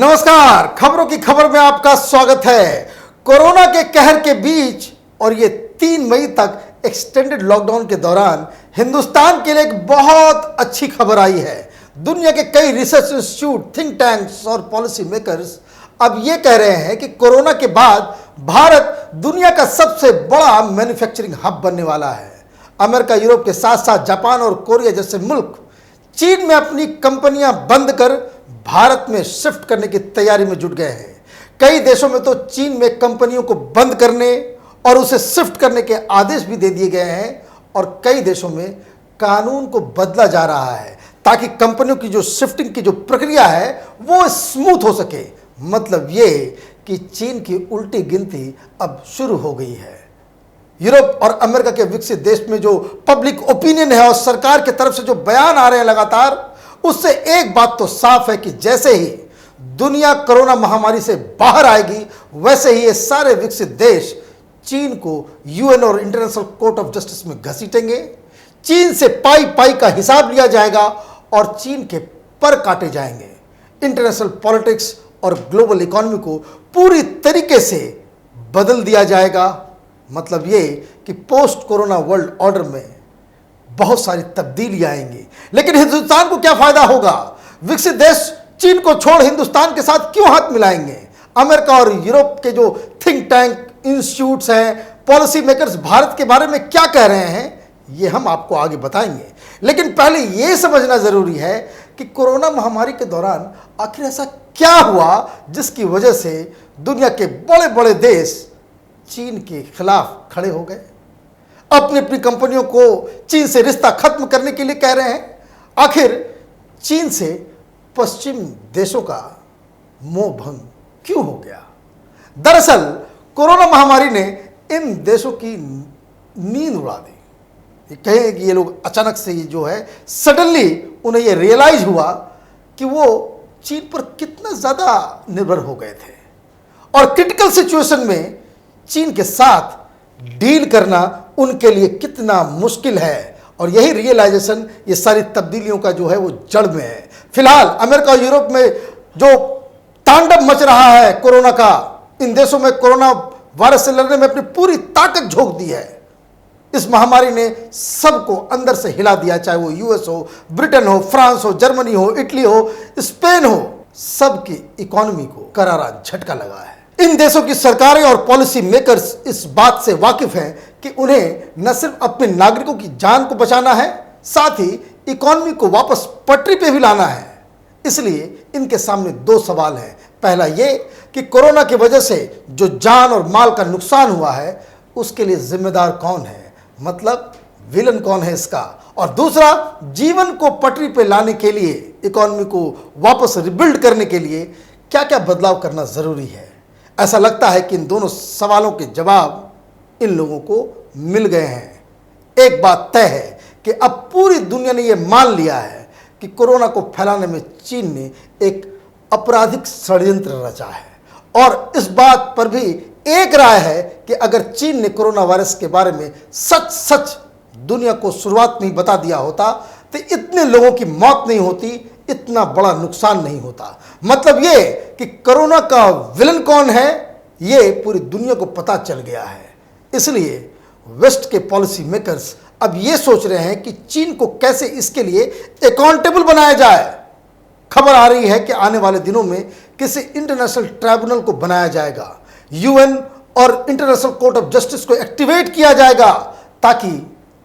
नमस्कार, खबरों की खबर में आपका स्वागत है। कोरोना के कहर के बीच और ये 3 मई तक एक्सटेंडेड लॉकडाउन के दौरान हिंदुस्तान के लिए एक बहुत अच्छी खबर आई है। दुनिया के कई रिसर्च इंस्टीट्यूट, थिंक टैंक्स और पॉलिसी मेकर्स अब ये कह रहे हैं कि कोरोना के बाद भारत दुनिया का सबसे बड़ा मैन्युफैक्चरिंग हब बनने वाला है। अमेरिका, यूरोप के साथ साथ जापान और कोरिया जैसे मुल्क चीन में अपनी कंपनियां बंद कर भारत में शिफ्ट करने की तैयारी में जुट गए हैं। कई देशों में तो चीन में कंपनियों को बंद करने और उसे शिफ्ट करने के आदेश भी दे दिए गए हैं और कई देशों में कानून को बदला जा रहा है ताकि कंपनियों की जो शिफ्टिंग की जो प्रक्रिया है वो स्मूथ हो सके। मतलब ये कि चीन की उल्टी गिनती अब शुरू हो गई है। यूरोप और अमेरिका के विकसित देश में जो पब्लिक ओपिनियन है और सरकार की तरफ से जो बयान आ रहे हैं लगातार, उससे एक बात तो साफ है कि जैसे ही दुनिया कोरोना महामारी से बाहर आएगी वैसे ही ये सारे विकसित देश चीन को यूएन और इंटरनेशनल कोर्ट ऑफ जस्टिस में घसीटेंगे। चीन से पाई पाई का हिसाब लिया जाएगा और चीन के पर काटे जाएंगे। इंटरनेशनल पॉलिटिक्स और ग्लोबल इकोनॉमी को पूरी तरीके से बदल दिया जाएगा। मतलब ये कि पोस्ट कोरोना वर्ल्ड ऑर्डर में बहुत सारी तब्दीलियां आएंगी। लेकिन हिंदुस्तान को क्या फायदा होगा? विकसित देश चीन को छोड़ हिंदुस्तान के साथ क्यों हाथ मिलाएंगे? अमेरिका और यूरोप के जो थिंक टैंक, इंस्टीट्यूट्स हैं, पॉलिसी मेकर्स भारत के बारे में क्या कह रहे हैं, ये हम आपको आगे बताएंगे। लेकिन पहले ये समझना जरूरी है कि कोरोना महामारी के दौरान आखिर ऐसा क्या हुआ जिसकी वजह से दुनिया के बड़े बड़े देश चीन के खिलाफ खड़े हो गए, अपनी अपनी कंपनियों को चीन से रिश्ता खत्म करने के लिए कह रहे हैं। आखिर चीन से पश्चिम देशों का मोह भंग क्यों हो गया? दरअसल कोरोना महामारी ने इन देशों की नींद उड़ा दी। ये कहें कि ये लोग अचानक से ये जो है सडनली उन्हें ये रियलाइज हुआ कि वो चीन पर कितना ज़्यादा निर्भर हो गए थे और क्रिटिकल सिचुएशन में चीन के साथ डील करना उनके लिए कितना मुश्किल है। और यही रियलाइजेशन ये सारी तब्दीलियों का जो है वो जड़ में है। फिलहाल अमेरिका और यूरोप में जो तांडव मच रहा है कोरोना का, इन देशों में कोरोना वायरस से लड़ने में अपनी पूरी ताकत झोंक दी है। इस महामारी ने सबको अंदर से हिला दिया, चाहे वो यूएस हो, ब्रिटेन हो, फ्रांस हो, जर्मनी हो, इटली हो, स्पेन हो, सबकी इकोनॉमी को करारा झटका लगा है। इन देशों की सरकारें और पॉलिसी मेकर्स इस बात से वाकिफ हैं कि उन्हें न सिर्फ अपने नागरिकों की जान को बचाना है, साथ ही इकोनॉमी को वापस पटरी पे भी लाना है। इसलिए इनके सामने 2 सवाल हैं। पहला ये कि कोरोना की वजह से जो जान और माल का नुकसान हुआ है उसके लिए जिम्मेदार कौन है, मतलब विलन कौन है इसका। और दूसरा, जीवन को पटरी पे लाने के लिए, इकोनॉमी को वापस रिबिल्ड करने के लिए क्या क्या बदलाव करना जरूरी है। ऐसा लगता है कि इन दोनों सवालों के जवाब इन लोगों को मिल गए हैं। एक बात तय है कि अब पूरी दुनिया ने यह मान लिया है कि कोरोना को फैलाने में चीन ने एक आपराधिक षड्यंत्र रचा है। और इस बात पर भी एक राय है कि अगर चीन ने कोरोना वायरस के बारे में सच सच दुनिया को शुरुआत में ही बता दिया होता तो इतने लोगों की मौत नहीं होती, इतना बड़ा नुकसान नहीं होता। मतलब ये कि कोरोना का विलन कौन है ये पूरी दुनिया को पता चल गया है। इसलिए वेस्ट के पॉलिसी मेकर्स अब ये सोच रहे हैं कि चीन को कैसे इसके लिए अकाउंटेबल बनाया जाए। खबर आ रही है कि आने वाले दिनों में किसी इंटरनेशनल ट्राइब्यूनल को बनाया जाएगा, यूएन और इंटरनेशनल कोर्ट ऑफ जस्टिस को एक्टिवेट किया जाएगा ताकि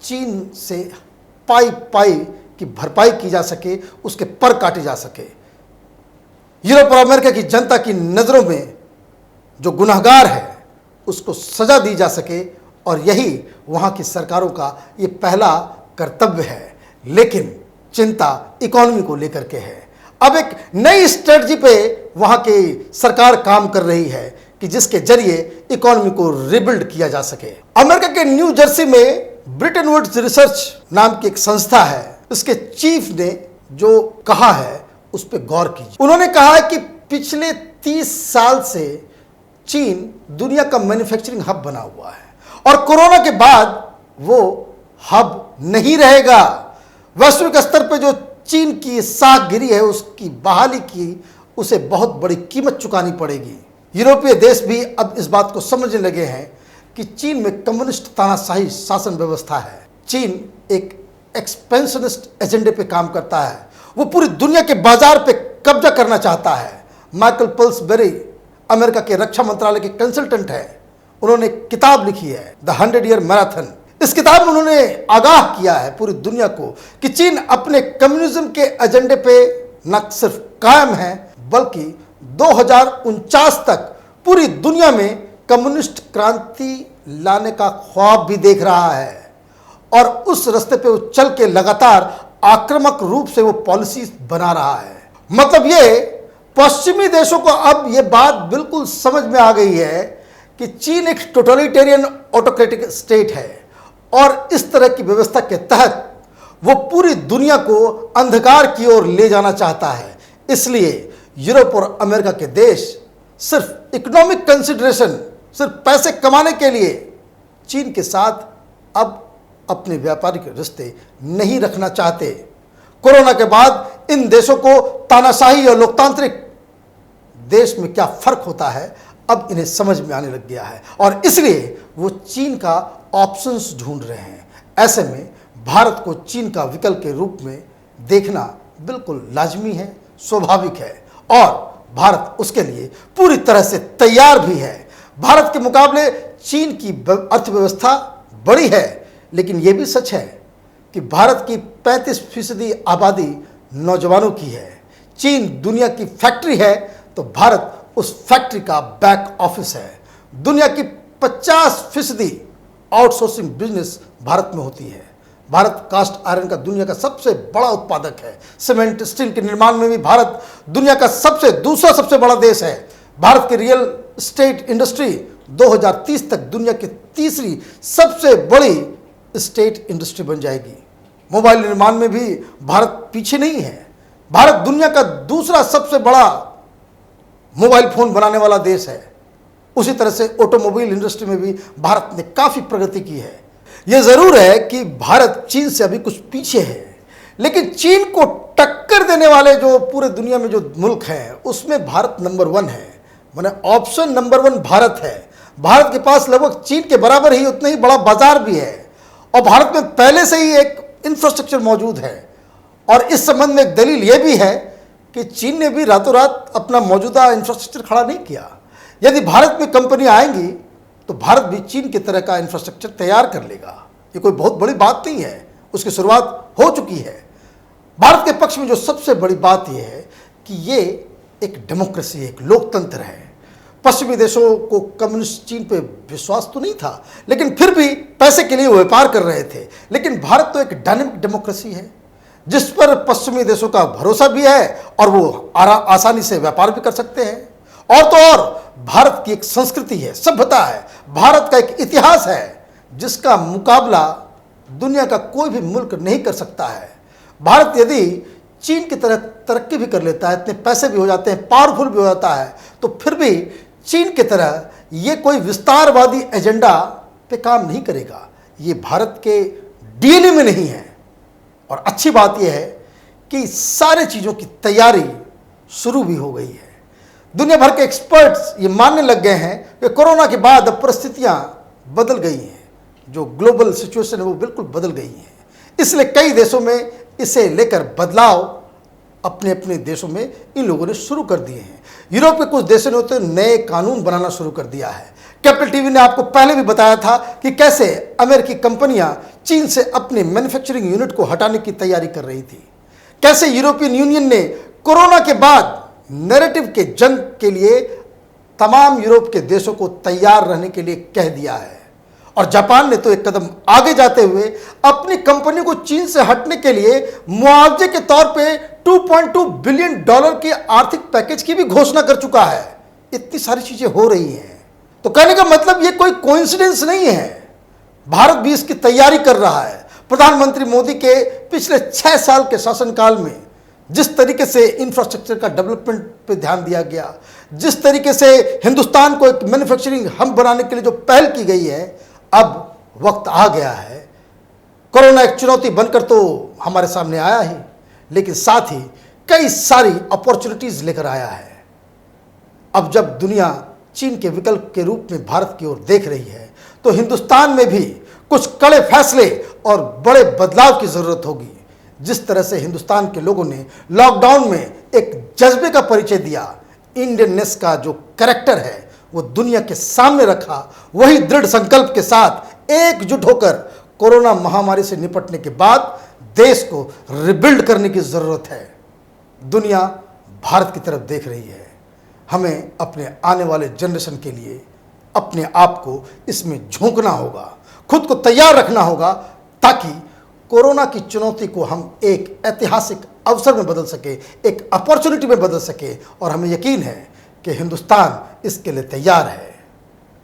चीन से पाई पाई की भरपाई की जा सके, उसके पर काटे जा सके। यूरोप और अमेरिका की जनता की नज़रों में जो गुनहगार है उसको सजा दी जा सके और यही वहाँ की सरकारों का ये पहला कर्तव्य है। लेकिन चिंता इकोनॉमी को लेकर के है। अब एक नई स्ट्रेटजी पे वहाँ की सरकार काम कर रही है कि जिसके जरिए इकोनॉमी को रिबिल्ड किया जा सके। अमेरिका के न्यू जर्सी में ब्रिटेन वुड्स रिसर्च नाम की एक संस्था है, इसके चीफ ने जो कहा है उस पर गौर कीजिए। उन्होंने कहा है कि पिछले 30 साल से चीन दुनिया का मैन्युफैक्चरिंग हब बना हुआ है और कोरोना के बाद वो हब नहीं रहेगा। वैश्विक स्तर पर जो चीन की साख गिरी है उसकी बहाली की उसे बहुत बड़ी कीमत चुकानी पड़ेगी। यूरोपीय देश भी अब इस बात को समझने लगे हैं कि चीन में कम्युनिस्ट तानाशाही शासन व्यवस्था है। चीन एक एक्सपेंशनिस्ट एजेंडे पे काम करता है। वो पूरी दुनिया के बाजार पे कब्जा करना चाहता है। माइकल पल्सबेरी अमेरिका के रक्षा मंत्रालय के कंसल्टेंट है। उन्होंने किताब लिखी है द 100 ईयर मैराथन। इस किताब में उन्होंने आगाह किया है पूरी दुनिया को कि चीन अपने कम्युनिज्म के एजेंडे पे न सिर्फ कायम है बल्कि 2049 तक पूरी दुनिया में कम्युनिस्ट क्रांति लाने का ख्वाब भी देख रहा है और उस रास्ते पे वो चल के लगातार आक्रामक रूप से वो पॉलिसी बना रहा है। मतलब ये पश्चिमी देशों को अब ये बात बिल्कुल समझ में आ गई है कि चीन एक टोटलिटेरियन ऑटोक्रेटिक स्टेट है और इस तरह की व्यवस्था के तहत वो पूरी दुनिया को अंधकार की ओर ले जाना चाहता है। इसलिए यूरोप और अमेरिका के देश सिर्फ इकोनॉमिक कंसिडरेशन, सिर्फ पैसे कमाने के लिए चीन के साथ अब अपने व्यापारिक रिश्ते नहीं रखना चाहते। कोरोना के बाद इन देशों को तानाशाही और लोकतांत्रिक देश में क्या फर्क होता है अब इन्हें समझ में आने लग गया है और इसलिए वो चीन का ऑप्शंस ढूंढ रहे हैं। ऐसे में भारत को चीन का विकल्प के रूप में देखना बिल्कुल लाजमी है, स्वाभाविक है और भारत उसके लिए पूरी तरह से तैयार भी है। भारत के मुकाबले चीन की अर्थव्यवस्था बड़ी है, लेकिन यह भी सच है कि भारत की 35% आबादी नौजवानों की है। चीन दुनिया की फैक्ट्री है तो भारत उस फैक्ट्री का बैक ऑफिस है। दुनिया की 50% आउटसोर्सिंग बिजनेस भारत में होती है। भारत कास्ट आयरन का दुनिया का सबसे बड़ा उत्पादक है। सीमेंट स्टील के निर्माण में भी भारत दुनिया का दूसरा सबसे बड़ा देश है। भारत की रियल एस्टेट इंडस्ट्री 2030 तक दुनिया की तीसरी सबसे बड़ी स्टेट इंडस्ट्री बन जाएगी। मोबाइल निर्माण में भी भारत पीछे नहीं है। भारत दुनिया का दूसरा सबसे बड़ा मोबाइल फोन बनाने वाला देश है। उसी तरह से ऑटोमोबाइल इंडस्ट्री में भी भारत ने काफी प्रगति की है। यह जरूर है कि भारत चीन से अभी कुछ पीछे है, लेकिन चीन को टक्कर देने वाले जो पूरे दुनिया में जो मुल्क हैं उसमें भारत नंबर 1 है। माने ऑप्शन नंबर 1 भारत है। भारत के पास लगभग चीन के बराबर ही उतना ही बड़ा बाजार भी है और भारत में पहले से ही एक इंफ्रास्ट्रक्चर मौजूद है। और इस संबंध में एक दलील यह भी है कि चीन ने भी रातों रात अपना मौजूदा इंफ्रास्ट्रक्चर खड़ा नहीं किया। यदि भारत में कंपनी आएंगी तो भारत भी चीन की तरह का इंफ्रास्ट्रक्चर तैयार कर लेगा। ये कोई बहुत बड़ी बात नहीं है, उसकी शुरुआत हो चुकी है। भारत के पक्ष में जो सबसे बड़ी बात यह है कि ये एक डेमोक्रेसी है, एक लोकतंत्र है। पश्चिमी देशों को कम्युनिस्ट चीन पे विश्वास तो नहीं था, लेकिन फिर भी पैसे के लिए वो व्यापार कर रहे थे। लेकिन भारत तो एक डायनेमिक डेमोक्रेसी है जिस पर पश्चिमी देशों का भरोसा भी है और वो आसानी से व्यापार भी कर सकते हैं। और तो और भारत की एक संस्कृति है, सभ्यता है, भारत का एक इतिहास है जिसका मुकाबला दुनिया का कोई भी मुल्क नहीं कर सकता है। भारत यदि चीन की तरह तरक्की भी कर लेता है, इतने पैसे भी हो जाते हैं, पावरफुल भी हो जाता है, तो फिर भी चीन की तरह ये कोई विस्तारवादी एजेंडा पे काम नहीं करेगा। ये भारत के डीएनए में नहीं है। और अच्छी बात यह है कि सारी चीज़ों की तैयारी शुरू भी हो गई है। दुनिया भर के एक्सपर्ट्स ये मानने लग गए हैं कि कोरोना के बाद अब परिस्थितियां बदल गई हैं। जो ग्लोबल सिचुएशन है वो बिल्कुल बदल गई है। इसलिए कई देशों में इसे लेकर बदलाव अपने अपने देशों में इन लोगों ने शुरू कर दिए हैं। यूरोप के कुछ देशों ने तो नए कानून बनाना शुरू कर दिया है। कैपिटल टीवी ने आपको पहले भी बताया था कि कैसे अमेरिकी कंपनियां चीन से अपने मैन्युफैक्चरिंग यूनिट को हटाने की तैयारी कर रही थी। कैसे यूरोपियन यूनियन ने कोरोना के बाद नैरेटिव के जंग के लिए तमाम यूरोप के देशों को तैयार रहने के लिए कह दिया है। और जापान ने तो एक कदम आगे जाते हुए अपनी कंपनी को चीन से हटने के लिए मुआवजे के तौर पे $2.2 बिलियन के आर्थिक पैकेज की भी घोषणा कर चुका है। इतनी सारी चीजें हो रही हैं, तो कहने का मतलब ये कोई कोइंसिडेंस नहीं है। भारत भी इसकी तैयारी कर रहा है। प्रधानमंत्री मोदी के पिछले 6 साल के शासनकाल में जिस तरीके से इंफ्रास्ट्रक्चर का डेवलपमेंट पे ध्यान दिया गया, जिस तरीके से हिंदुस्तान को एक मैन्युफैक्चरिंग हब बनाने के लिए जो पहल की गई है, अब वक्त आ गया है। कोरोना एक चुनौती बनकर तो हमारे सामने आया ही, लेकिन साथ ही कई सारी अपॉर्चुनिटीज लेकर आया है। अब जब दुनिया चीन के विकल्प के रूप में भारत की ओर देख रही है, तो हिंदुस्तान में भी कुछ कड़े फैसले और बड़े बदलाव की जरूरत होगी। जिस तरह से हिंदुस्तान के लोगों ने लॉकडाउन में एक जज्बे का परिचय दिया, इंडियननेस का जो कैरेक्टर है वो दुनिया के सामने रखा, वही दृढ़ संकल्प के साथ एकजुट होकर कोरोना महामारी से निपटने के बाद देश को रिबिल्ड करने की जरूरत है। दुनिया भारत की तरफ देख रही है। हमें अपने आने वाले जनरेशन के लिए अपने आप को इसमें झोंकना होगा, खुद को तैयार रखना होगा, ताकि कोरोना की चुनौती को हम एक ऐतिहासिक अवसर में बदल सके, एक अपॉर्चुनिटी में बदल सके। और हमें यकीन है कि हिंदुस्तान इसके लिए तैयार है।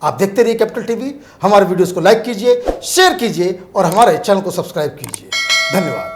आप देखते रहिए कैपिटल टीवी। हमारे वीडियोस को लाइक कीजिए, शेयर कीजिए और हमारे चैनल को सब्सक्राइब कीजिए। धन्यवाद।